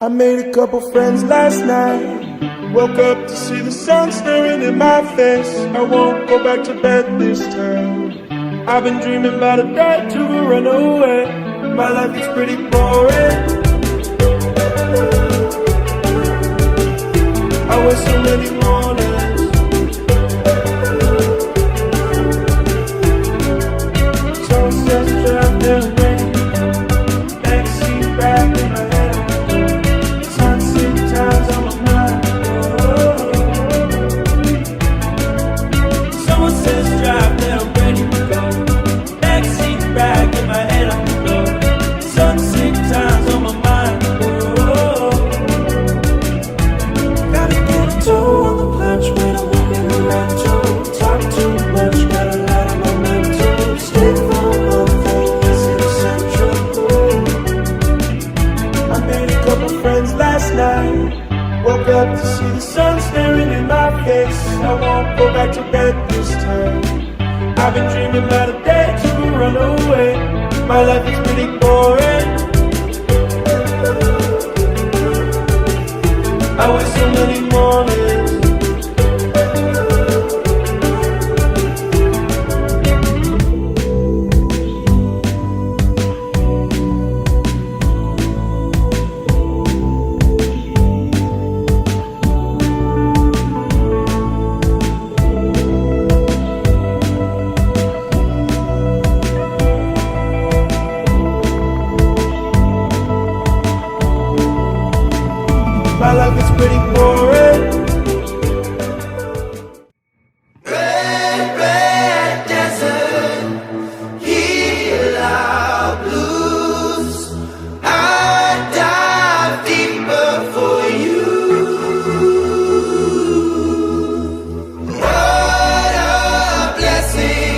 I made a couple friends last night. Woke up to see the sun staring in my face. I won't go back to bed this time. I've been dreaming about a day to run away. My life is pretty boring. I waste so many mornings. Sunsets drive their way. Backseat back in my head. Sunset times on my mind. Someone says drive, then I'm ready to go. Backseat back in my head on the floor. Sunset times on my mind. Gotta get a toe on the planch when I'm walking around too. Talk too much, got a lot of momentum. Stick for one thing, is it essential? I made a couple friends last night. Woke up to see the sun staring in my face. I won't go back to bed this time. I've been dreaming about a day to run away. My life is pretty boring. I waste so many mornings. My life is pretty boring. Red, red desert, heal our blues. I'd dive deeper for you. What a blessing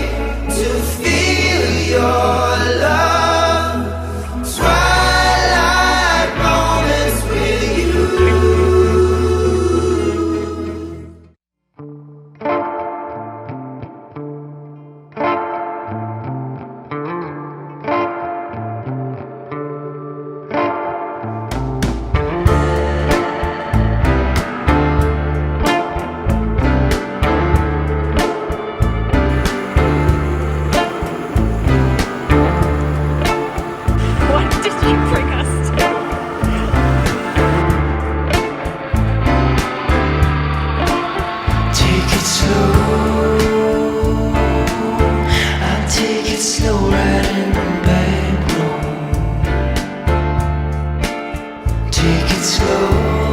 to feel your love. Twilight moments with you. What did you bring us to? Take it slow. I'll take it slow right in the back room. Take it slow.